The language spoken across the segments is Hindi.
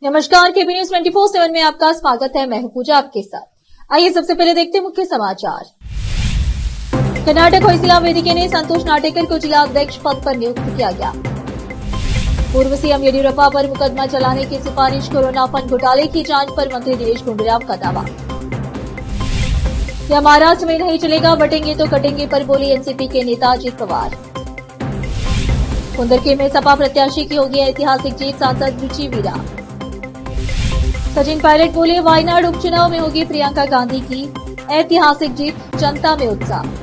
नमस्कार, केबी न्यूज 24/7 में आपका स्वागत है। मैं हूं पूजा आपके साथ। आइए सबसे पहले देखते हैं मुख्य समाचार। कर्नाटक होयसला वेदिके ने संतोष नाटेकर को जिला अध्यक्ष पद पर नियुक्त किया गया। पूर्व सीएम येदियुरप्पा पर मुकदमा चलाने की सिफारिश। कोरोना फंड घोटाले की जांच पर मंत्री दिनेश गुंडूराव का दावा। यह महाराष्ट्र में नहीं चलेगा, बटेंगे तो कटेंगे पर बोली एनसीपी के नेता अजित पवार। कुंदरके में सपा प्रत्याशी की होगी ऐतिहासिक जीत, सांसद रुचि वीरा। सचिन पायलट बोले, वायनाड उपचुनाव में होगी प्रियंका गांधी की ऐतिहासिक जीत, जनता में उत्साह।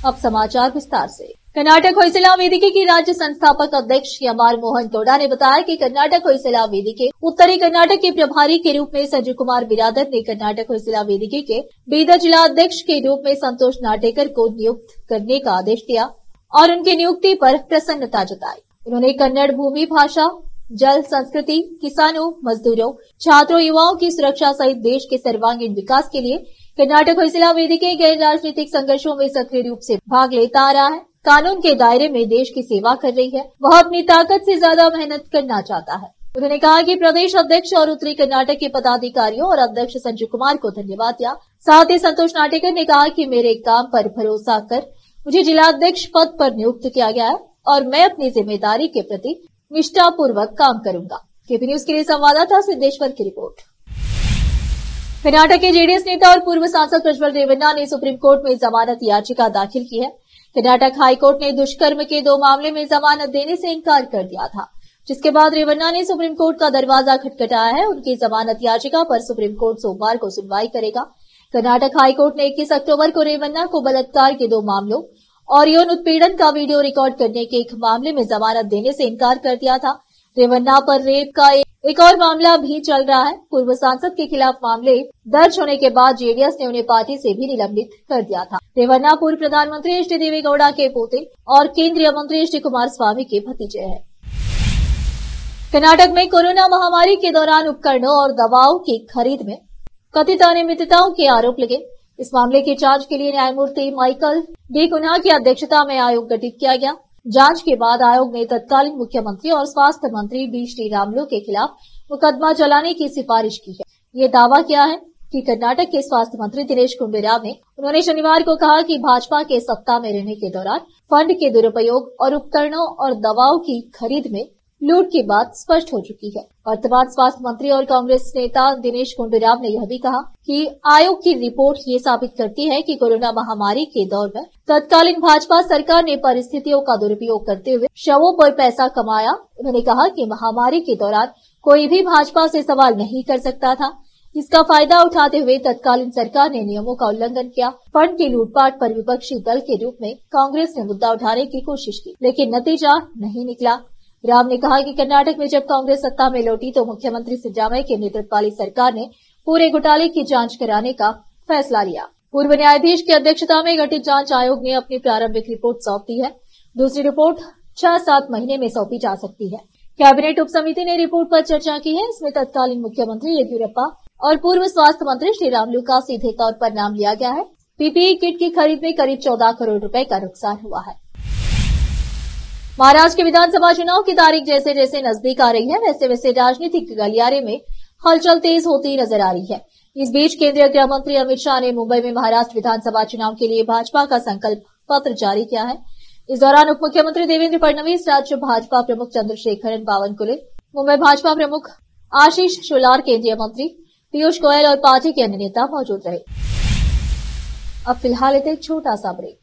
अब समाचार विस्तार से। कर्नाटक होयसला वेदिके की राज्य संस्थापक अध्यक्ष एमआर मोहन गौड़ा ने बताया कि कर्नाटक होयसला वेदिके उत्तरी कर्नाटक के प्रभारी के रूप में संजय कुमार बिरादर ने कर्नाटक होयसला वेदिके के बीदर जिला अध्यक्ष के रूप में संतोष नाटेकर को नियुक्त करने का आदेश दिया और उनकी नियुक्ति पर प्रसन्नता जताई। उन्होंने कन्नड़ भूमि, भाषा, जल, संस्कृति, किसानों, मजदूरों, छात्रों, युवाओं की सुरक्षा सहित देश के सर्वांगीण विकास के लिए कर्नाटक होयसला वेदिके गैर राजनीतिक संघर्षों में सक्रिय रूप से भाग लेता आ रहा है। कानून के दायरे में देश की सेवा कर रही है। वह अपनी ताकत से ज्यादा मेहनत करना चाहता है। उन्होंने कहा कि प्रदेश अध्यक्ष और उत्तरी कर्नाटक के पदाधिकारियों और अध्यक्ष संजय कुमार को धन्यवाद दिया। साथ ही संतोष नाटेकर ने कहा कि मेरे काम पर भरोसा कर मुझे जिला अध्यक्ष पद पर नियुक्त किया गया है और मैं अपनी जिम्मेदारी के प्रति निष्ठापूर्वक काम करूंगा। केबी न्यूज के लिए संवाददाता सिद्धेश्वर की रिपोर्ट। कर्नाटक के जेडीएस नेता और पूर्व सांसद प्रज्वल रेवन्ना ने सुप्रीम कोर्ट में जमानत याचिका दाखिल की है। कर्नाटक हाईकोर्ट ने दुष्कर्म के 2 मामले में जमानत देने से इनकार कर दिया था, जिसके बाद रेवन्ना ने सुप्रीम कोर्ट का दरवाजा खटखटाया है। उनकी जमानत याचिका पर सुप्रीम कोर्ट सोमवार को सुनवाई करेगा। कर्नाटक हाईकोर्ट ने 21 अक्टूबर को रेवन्ना को बलात्कार के 2 मामलों और यौन उत्पीड़न का वीडियो रिकॉर्ड करने के एक मामले में जमानत देने से इनकार कर दिया था। रेवन्ना पर रेप का एक और मामला भी चल रहा है। पूर्व सांसद के खिलाफ मामले दर्ज होने के बाद जेडीएस ने उन्हें पार्टी से भी निलंबित कर दिया था। रेवन्ना पूर्व प्रधानमंत्री एचडी देवेगौड़ा के पोते और केंद्रीय मंत्री एचडी कुमारस्वामी के भतीजे हैं। कर्नाटक में कोरोना महामारी के दौरान उपकरणों और दवाओं की खरीद में कथित अनियमितताओं के आरोप लगे। इस मामले की जांच के लिए न्यायमूर्ति माइकल डी कुन्हा की अध्यक्षता में आयोग गठित किया गया। जांच के बाद आयोग ने तत्कालीन मुख्यमंत्री और स्वास्थ्य मंत्री बी श्रीरामुलु के खिलाफ मुकदमा चलाने की सिफारिश की है। ये दावा किया है कि कर्नाटक के स्वास्थ्य मंत्री दिनेश गुंडूराव ने उन्होंने शनिवार को कहा कि भाजपा के सत्ता में रहने के दौरान फंड के दुरुपयोग और उपकरणों और दवाओं की खरीद में लूट की बात स्पष्ट हो चुकी है। वर्तमान स्वास्थ्य मंत्री और कांग्रेस नेता दिनेश गुंडूराव ने यह भी कहा कि आयोग की रिपोर्ट ये साबित करती है कि कोरोना महामारी के दौर में तत्कालीन भाजपा सरकार ने परिस्थितियों का दुरुपयोग करते हुए शवों पर पैसा कमाया। उन्होंने कहा कि महामारी के दौरान कोई भी भाजपा से सवाल नहीं कर सकता था। इसका फायदा उठाते हुए तत्कालीन सरकार ने नियमों का उल्लंघन किया। फंड की लूटपाट पर विपक्षी दल के रूप में कांग्रेस ने मुद्दा उठाने की कोशिश की, लेकिन नतीजा नहीं निकला। राव ने कहा कि कर्नाटक में जब कांग्रेस सत्ता में लौटी तो मुख्यमंत्री सिद्धरामैया के नेतृत्व वाली सरकार ने पूरे घोटाले की जांच कराने का फैसला लिया। पूर्व न्यायाधीश की अध्यक्षता में गठित जांच आयोग ने अपनी प्रारंभिक रिपोर्ट सौंप दी है। दूसरी रिपोर्ट 6-7 महीने में सौंपी जा सकती है। कैबिनेट उप समिति ने रिपोर्ट पर चर्चा की है। इसमें तत्कालीन मुख्यमंत्री येदियुरप्पा और पूर्व स्वास्थ्य मंत्री श्रीरामुलु का सीधे तौर पर नाम लिया गया है। पीपीई किट की खरीद में करीब 14 करोड़ रुपए का नुकसान हुआ है। महाराष्ट्र के विधानसभा चुनाव की तारीख जैसे जैसे नजदीक आ रही है, वैसे वैसे राजनीतिक गलियारे में हलचल तेज होती नजर आ रही है। इस बीच केंद्रीय गृह मंत्री अमित शाह ने मुंबई में महाराष्ट्र विधानसभा चुनाव के लिए भाजपा का संकल्प पत्र जारी किया है। इस दौरान उप मुख्यमंत्री देवेंद्र फडणवीस, राज्य भाजपा प्रमुख चंद्रशेखरन बावनकुले, मुंबई भाजपा प्रमुख आशीष शेलार, केंद्रीय मंत्री पीयूष गोयल और पार्टी के अन्य नेता मौजूद रहे। अब फिलहाल एक छोटा सा break.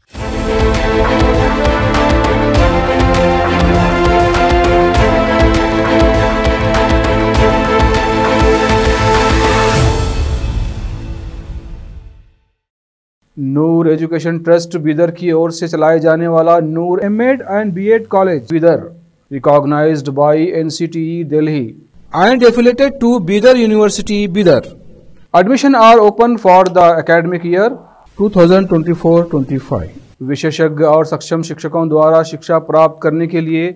Noor education trust Bidar की ओर से चलाए जाने वाला Noor MEd and BEd college Bidar, recognized by NCTE Delhi and affiliated to Bidar University, Bidar. Admission are open for the academic year 2024-25. विशेषज्ञ और सक्षम शिक्षकों द्वारा शिक्षा प्राप्त करने के लिए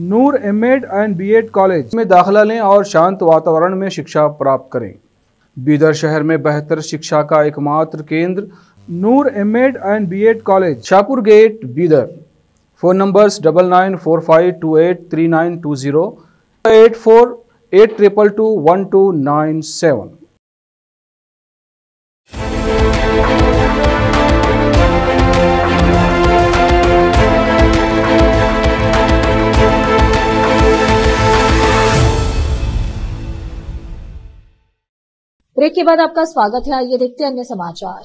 नूर एमएड एंड बीएड कॉलेज में दाखिला लें और शांत वातावरण में शिक्षा प्राप्त करें। बीदर शहर में बेहतर शिक्षा का एकमात्र केंद्र Noor MEd and BEd college, Shahpur gate, Bidar. Phone numbers 9945283920, 8482221297। Break के बाद आपका स्वागत है। आइए देखते हैं अन्य समाचार।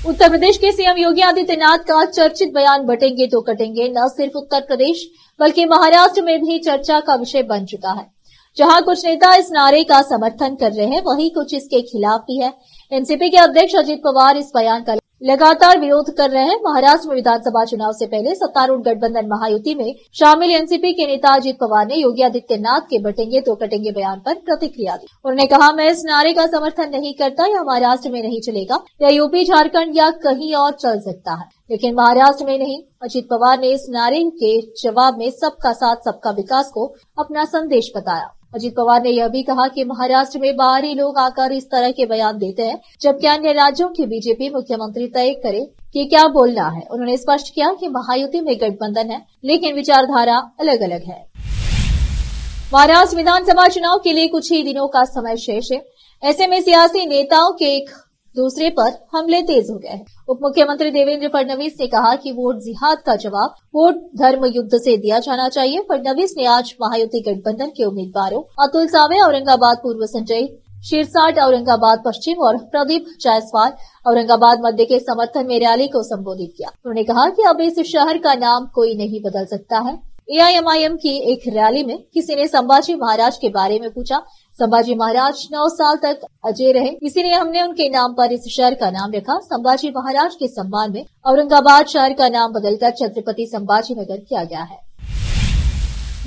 उत्तर प्रदेश के सीएम योगी आदित्यनाथ का चर्चित बयान बटेंगे तो कटेंगे न सिर्फ उत्तर प्रदेश बल्कि महाराष्ट्र में भी चर्चा का विषय बन चुका है। जहां कुछ नेता इस नारे का समर्थन कर रहे हैं, वहीं कुछ इसके खिलाफ भी है। एनसीपी के अध्यक्ष अजित पवार इस बयान का लगातार विरोध कर रहे हैं। महाराष्ट्र में विधानसभा चुनाव से पहले सत्तारूढ़ गठबंधन महायुति में शामिल एनसीपी के नेता अजित पवार ने योगी आदित्यनाथ के बटेंगे तो कटेंगे बयान पर प्रतिक्रिया दी। उन्होंने कहा, मैं इस नारे का समर्थन नहीं करता। यह महाराष्ट्र में नहीं चलेगा, या यूपी, झारखंड या कहीं और चल सकता है, लेकिन महाराष्ट्र में नहीं। अजित पवार ने इस नारे के जवाब में सबका साथ सबका विकास को अपना संदेश बताया। अजित पवार ने यह भी कहा कि महाराष्ट्र में बाहरी लोग आकर इस तरह के बयान देते हैं, जबकि अन्य राज्यों की बीजेपी मुख्यमंत्री तय करे कि क्या बोलना है। उन्होंने स्पष्ट किया कि महायुति में गठबंधन है, लेकिन विचारधारा अलग अलग है। महाराष्ट्र विधानसभा चुनाव के लिए कुछ ही दिनों का समय शेष है। ऐसे में सियासी नेताओं के एक दूसरे पर हमले तेज हो गए हैं। उप मुख्यमंत्री देवेंद्र फडणवीस ने कहा कि वोट जिहाद का जवाब वोट धर्म युद्ध से दिया जाना चाहिए। फडणवीस ने आज महायुति गठबंधन के उम्मीदवारों अतुल सावे औरंगाबाद पूर्व, संजय शिरसाट औरंगाबाद पश्चिम और प्रदीप जायसवाल औरंगाबाद मध्य के समर्थन में रैली को संबोधित किया। उन्होंने कहा कि अब इस शहर का नाम कोई नहीं बदल सकता है। एआईएमआईएम की एक रैली में किसी ने संभाजी महाराज के बारे में पूछा। संभाजी महाराज 9 साल तक अजय रहे, इसीलिए हमने उनके नाम पर इस शहर का नाम रखा। संभाजी महाराज के सम्मान में औरंगाबाद शहर का नाम बदलकर छत्रपति संभाजी नगर किया गया है।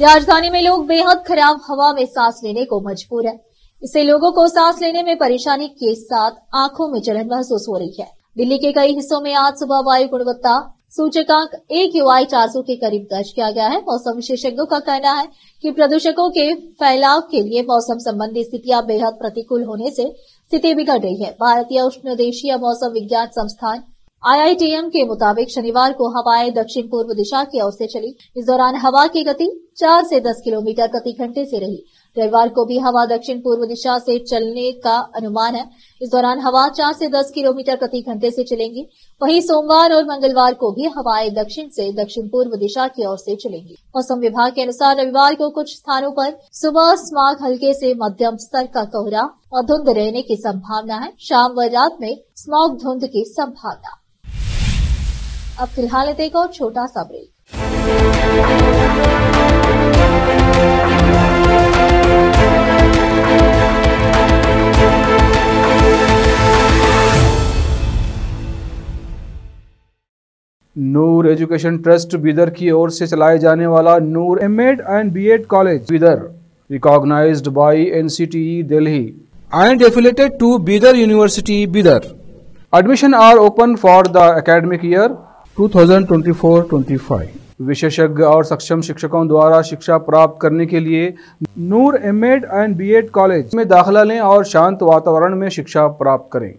राजधानी में लोग बेहद खराब हवा में सांस लेने को मजबूर है। इससे लोगों को सांस लेने में परेशानी के साथ आंखों में जलन महसूस हो रही है। दिल्ली के कई हिस्सों में आज सुबह वायु गुणवत्ता सूचकांक AQI 400 के करीब दर्ज किया गया है। मौसम विशेषज्ञों का कहना है कि प्रदूषकों के फैलाव के लिए मौसम संबंधी स्थितियां बेहद प्रतिकूल होने से स्थिति बिगड़ रही है। भारतीय उष्णदेशीय मौसम विज्ञान संस्थान IITM के मुताबिक शनिवार को हवाएं दक्षिण पूर्व दिशा की ओर से चली। इस दौरान हवा की गति 4 से 10 किलोमीटर प्रति घंटे से रही। रविवार को भी हवा दक्षिण पूर्व दिशा से चलने का अनुमान है। इस दौरान हवा 4 से 10 किलोमीटर प्रति घंटे से चलेंगी। वहीं सोमवार और मंगलवार को भी हवाएं दक्षिण से दक्षिण पूर्व दिशा की ओर से चलेंगी। मौसम विभाग के अनुसार रविवार को कुछ स्थानों पर सुबह स्मॉग हल्के से मध्यम स्तर का कोहरा और धुंध रहने की संभावना है। शाम व रात में स्मॉग धुंध की संभावना। अब फिलहाल एक और छोटा सा break. Noor education trust Bidar की ओर से चलाए जाने वाला Noor MEd and BEd college, Bidar, recognized by NCTE Delhi and affiliated to Bidar University, Bidar. Admission are open for the academic year 2024-25. विशेषज्ञ और सक्षम शिक्षकों द्वारा शिक्षा प्राप्त करने के लिए नूर एमएड एंड बीएड कॉलेज में दाखिला लें और शांत वातावरण में शिक्षा प्राप्त करें।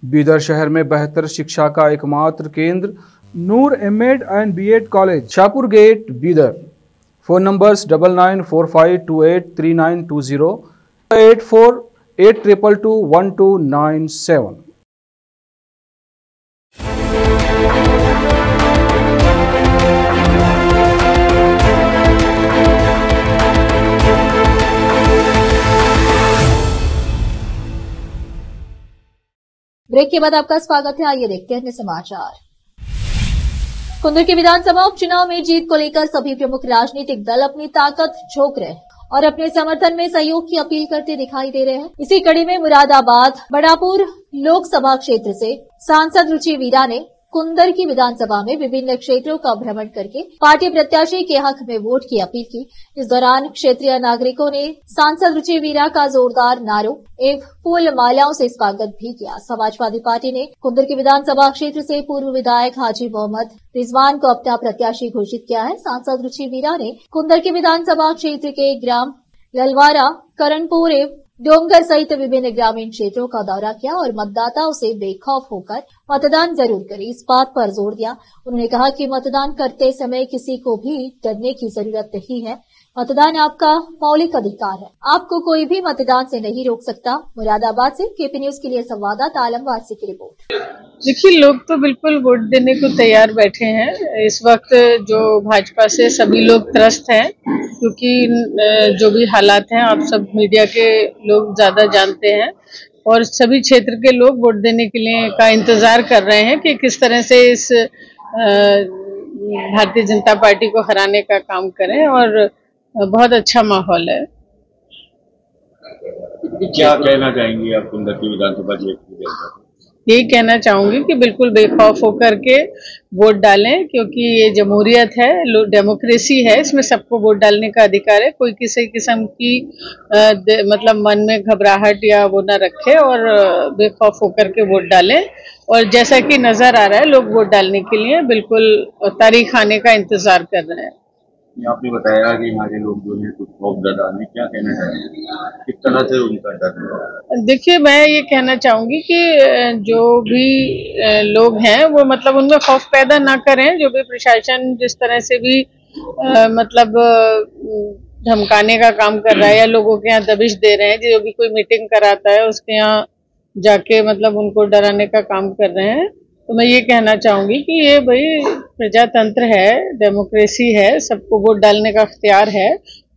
बीदर शहर में बेहतर शिक्षा का एकमात्र केंद्र Noor MEd and BEd college, Shahpur gate, Bidar. Phone numbers 9945283920, 8482221297। Break के बाद आपका स्वागत है। आइए देखते हैं अन्य समाचार। कुंदर के विधानसभा उपचुनाव में जीत को लेकर सभी प्रमुख राजनीतिक दल अपनी ताकत झोंक रहे हैं और अपने समर्थन में सहयोग की अपील करते दिखाई दे रहे हैं। इसी कड़ी में मुरादाबाद बड़ापुर लोकसभा क्षेत्र से सांसद रुचि वीरा ने कुंदर की विधानसभा में विभिन्न क्षेत्रों का भ्रमण करके पार्टी प्रत्याशी के हक में वोट की अपील की। इस दौरान क्षेत्रीय नागरिकों ने सांसद रुचि वीरा का जोरदार नारों एवं फूल मालाओं से स्वागत भी किया। समाजवादी पार्टी ने कुंदर के विधानसभा क्षेत्र से पूर्व विधायक हाजी मोहम्मद रिजवान को अपना प्रत्याशी घोषित किया है। सांसद रुचि वीरा ने कुंदर के विधानसभा क्षेत्र के ग्राम ललवारा, करणपुर एवं डोंगर सहित विभिन्न ग्रामीण क्षेत्रों का दौरा किया और मतदाताओं से बेखौफ होकर मतदान जरूर करें, इस बात पर जोर दिया। उन्होंने कहा कि मतदान करते समय किसी को भी डरने की जरूरत नहीं है। मतदान आपका मौलिक अधिकार है, आपको कोई भी मतदान से नहीं रोक सकता। मुरादाबाद से केपी न्यूज के लिए संवाददाता आलम वारसी की रिपोर्ट। देखिए, लोग तो बिल्कुल वोट देने को तैयार बैठे हैं। इस वक्त जो भाजपा से सभी लोग त्रस्त हैं, क्योंकि जो भी हालात हैं आप सब मीडिया के लोग ज्यादा जानते हैं और सभी क्षेत्र के लोग वोट देने के लिए का इंतजार कर रहे हैं कि किस तरह से इस भारतीय जनता पार्टी को हराने का काम करें और बहुत अच्छा माहौल है। क्या कहना चाहेंगे आप कुंदरती विधानसभा क्षेत्र के? यही कहना चाहूंगी कि बिल्कुल बेखौफ होकर के वोट डालें, क्योंकि ये जमहूरियत है, डेमोक्रेसी है, इसमें सबको वोट डालने का अधिकार है। कोई किसी किस्म की मतलब मन में घबराहट या वो न रखे और बेखौफ होकर के वोट डालें। और जैसा कि नजर आ रहा है, लोग वोट डालने के लिए बिल्कुल तारीख आने का इंतजार कर रहे हैं। आपने बताया कि यहाँ के लोग जो है कुछ खौफ ज़्यादा है, क्या कहना चाहेंगे, किस तरह से उनका डर है? देखिए, मैं ये कहना चाहूंगी कि जो भी लोग हैं वो मतलब उनमें खौफ पैदा ना करें। जो भी प्रशासन जिस तरह से भी मतलब धमकाने का काम कर रहा है या लोगों के यहाँ दबिश दे रहे हैं, जो भी कोई मीटिंग कराता है उसके यहाँ जाके मतलब उनको डराने का काम कर रहे हैं, तो मैं ये कहना चाहूंगी कि ये भाई प्रजातंत्र है, डेमोक्रेसी है, सबको वोट डालने का अख्तियार है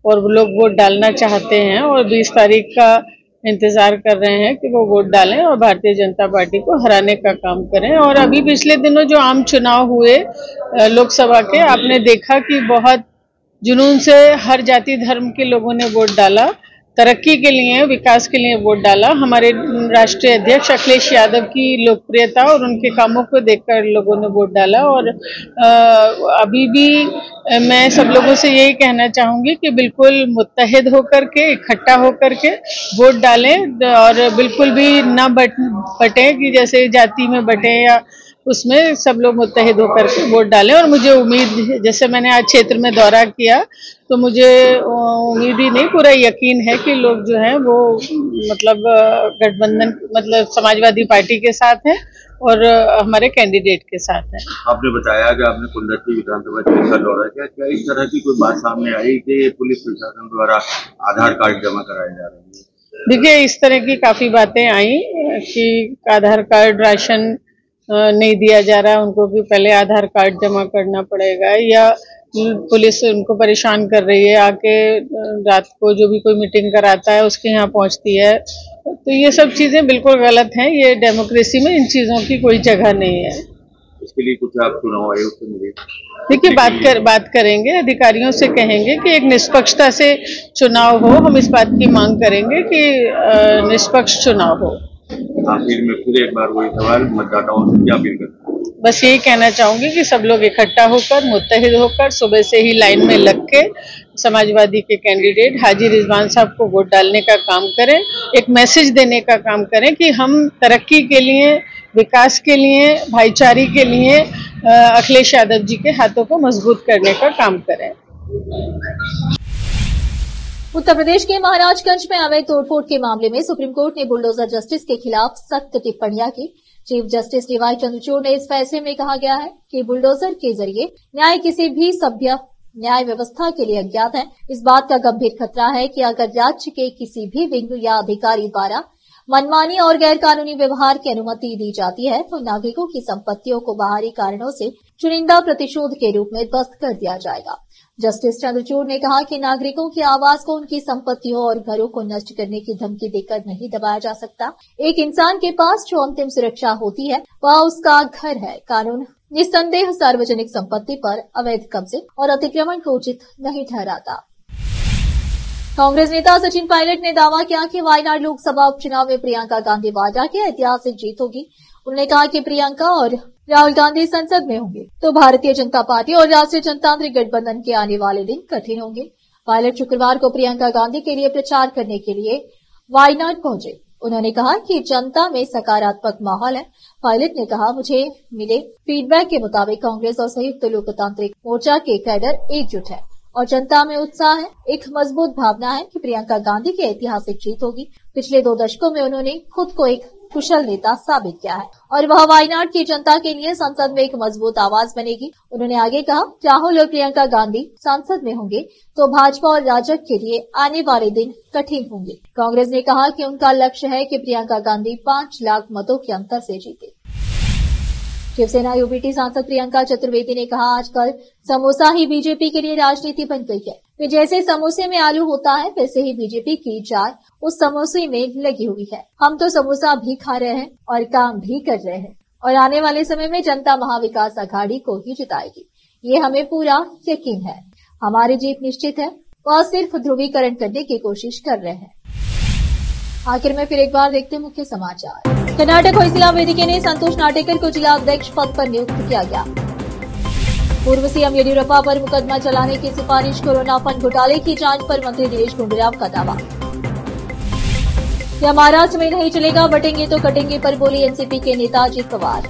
और वो लोग वोट डालना चाहते हैं और 20 तारीख का इंतजार कर रहे हैं कि वो वोट डालें और भारतीय जनता पार्टी को हराने का काम करें। और अभी पिछले दिनों जो आम चुनाव हुए लोकसभा के, आपने देखा कि बहुत जुनून से हर जाति धर्म के लोगों ने वोट डाला, तरक्की के लिए, विकास के लिए वोट डाला। हमारे राष्ट्रीय अध्यक्ष अखिलेश यादव की लोकप्रियता और उनके कामों को देखकर लोगों ने वोट डाला। और अभी भी मैं सब लोगों से यही कहना चाहूंगी कि बिल्कुल मुत्तहिद होकर के, इकट्ठा होकर के वोट डालें और बिल्कुल भी न बटें कि जैसे जाति में बटें या उसमें सब लोग मुत्तहिद होकर के वोट डालें। और मुझे उम्मीद, जैसे मैंने आज क्षेत्र में दौरा किया, तो मुझे उम्मीद ही नहीं, पूरा यकीन है कि लोग जो हैं वो मतलब गठबंधन मतलब समाजवादी पार्टी के साथ हैं और हमारे कैंडिडेट के साथ हैं। आपने बताया कि आपने कुंदरती विधानसभा क्षेत्र का दौरा किया, क्या इस तरह की कोई बात सामने आई कि पुलिस प्रशासन द्वारा आधार कार्ड जमा कराए जा रहे हैं? देखिए, इस तरह की काफी बातें आई कि आधार कार्ड, राशन नहीं दिया जा रहा है उनको, कि पहले आधार कार्ड जमा करना पड़ेगा, या पुलिस उनको परेशान कर रही है, आके रात को जो भी कोई मीटिंग कराता है उसके यहाँ पहुंचती है। तो ये सब चीजें बिल्कुल गलत हैं। ये डेमोक्रेसी में इन चीजों की कोई जगह नहीं है। इसके लिए कुछ आप चुनाव आयोग से मिले? देखिए, बात करेंगे, अधिकारियों से कहेंगे कि एक निष्पक्षता से चुनाव हो। हम इस बात की मांग करेंगे कि निष्पक्ष चुनाव हो। आखिर में फिर एक बार वही सवाल, मतदाताओं से क्या अपील करते हैं? बस यही कहना चाहूंगी कि सब लोग इकट्ठा होकर, मुत्तहिद होकर, सुबह से ही लाइन में लग के समाजवादी के कैंडिडेट हाजी रिजवान साहब को वोट डालने का काम करें, एक मैसेज देने का काम करें कि हम तरक्की के लिए, विकास के लिए, भाईचारे के लिए अखिलेश यादव जी के हाथों को मजबूत करने का काम करें। उत्तर प्रदेश के महाराजगंज में अवैध तोड़फोड़ के मामले में सुप्रीम कोर्ट ने बुलडोजर जस्टिस के खिलाफ सख्त टिप्पणियां की। चीफ जस्टिस डीवाई चंद्रचूड़ ने इस फैसले में कहा गया है कि बुलडोजर के जरिए न्याय किसी भी सभ्य न्याय व्यवस्था के लिए अज्ञात है। इस बात का गंभीर खतरा है कि अगर राज्य के किसी भी विंग या अधिकारी द्वारा मनमानी और गैर कानूनी व्यवहार की अनुमति दी जाती है तो नागरिकों की संपत्तियों को बाहरी कारणों से चुनिंदा प्रतिशोध के रूप में ध्वस्त कर दिया जाएगा। जस्टिस चंद्रचूड़ ने कहा कि नागरिकों की आवाज को उनकी संपत्तियों और घरों को नष्ट करने की धमकी देकर नहीं दबाया जा सकता। एक इंसान के पास जो अंतिम सुरक्षा होती है वह उसका घर है। कानून निस्संदेह सार्वजनिक संपत्ति पर अवैध कब्जे और अतिक्रमण को उचित नहीं ठहराता। कांग्रेस नेता सचिन पायलट ने दावा किया कि वायनाड लोकसभा उपचुनाव में प्रियंका गांधी वाड्रा की ऐतिहासिक जीत होगी। उन्होंने कहा कि प्रियंका और राहुल गांधी संसद में होंगे तो भारतीय जनता पार्टी और राष्ट्रीय जनतांत्रिक गठबंधन के आने वाले दिन कठिन होंगे। पायलट शुक्रवार को प्रियंका गांधी के लिए प्रचार करने के लिए वायनाड पहुंचे। उन्होंने कहा कि जनता में सकारात्मक माहौल है। पायलट ने कहा, मुझे मिले फीडबैक के मुताबिक कांग्रेस और संयुक्त लोकतांत्रिक मोर्चा के कैडर एकजुट है और जनता में उत्साह है। एक मजबूत भावना है कि प्रियंका गांधी की ऐतिहासिक जीत होगी। पिछले 2 दशकों में उन्होंने खुद को एक कुशल नेता साबित किया है और वह वायनाड की जनता के लिए संसद में एक मजबूत आवाज बनेगी। उन्होंने आगे कहा, राहुल और प्रियंका गांधी संसद में होंगे तो भाजपा और राजग के लिए आने वाले दिन कठिन होंगे। कांग्रेस ने कहा कि उनका लक्ष्य है कि प्रियंका गांधी 5 लाख मतों के अंतर से जीते। शिवसेना यूबीटी सांसद प्रियंका चतुर्वेदी ने कहा, आजकल समोसा ही बीजेपी के लिए राजनीति बन गई है। वे जैसे समोसे में आलू होता है वैसे ही बीजेपी की जान उस समोसे में लगी हुई है। हम तो समोसा भी खा रहे हैं और काम भी कर रहे हैं और आने वाले समय में जनता महाविकास अघाड़ी को ही जिताएगी, ये हमें पूरा यकीन है। हमारी जीत निश्चित है। वह सिर्फ ध्रुवीकरण करने की कोशिश कर रहे हैं। आखिर में फिर एक बार देखते मुख्य समाचार। कर्नाटक होयसला वेदिके ने संतोष नाटेकर को जिला अध्यक्ष पद पर नियुक्त किया गया। पूर्व सीएम येदियुरप्पा पर मुकदमा चलाने की सिफारिश। कोरोना फंड घोटाले की जांच पर मंत्री दिनेश गुंडूराव का दावा। यह महाराष्ट्र में नहीं चलेगा, बटेंगे तो कटेंगे पर बोली एनसीपी के नेता अजित पवार।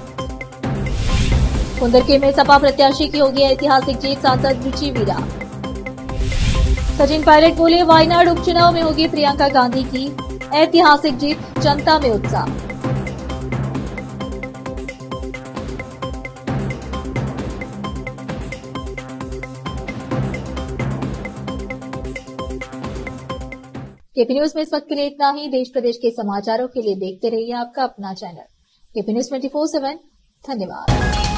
कुंदरके में सपा प्रत्याशी की होगी ऐतिहासिक जीत, सांसद रुचि वीरा। सचिन पायलट बोले, वायनाड उपचुनाव में होगी प्रियंका गांधी की ऐतिहासिक जीत, जनता में उत्साह। केपी न्यूज में इस वक्त के लिए इतना ही। देश प्रदेश के समाचारों के लिए देखते रहिए आपका अपना चैनल केपी न्यूज 24/7। धन्यवाद।